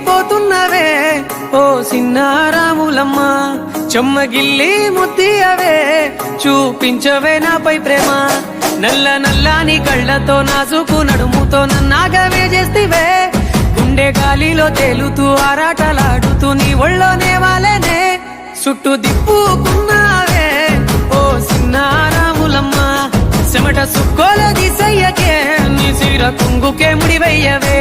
పోతున్నవే ఓ సిన్నారాములమ్మ చెమ్మగిల్లి ముద్దియవే చూపించవే నాపై ప్రేమ నల్ల నల్లాని కళ్ళతో నాజుకు నడుముతో నన్నాగవే చేస్తివే గుండె గాలిలో తేలుతూ ఆరాటలాడుతూ నీ ఒళ్ళోనే వాలేనే చుట్టూ దిప్పుకున్నావే ఓ సిన్నారాములమ్మ చెమట సుక్కోల దిశయ్యకే నీ సిర కుంగుకే ముడివయ్యవే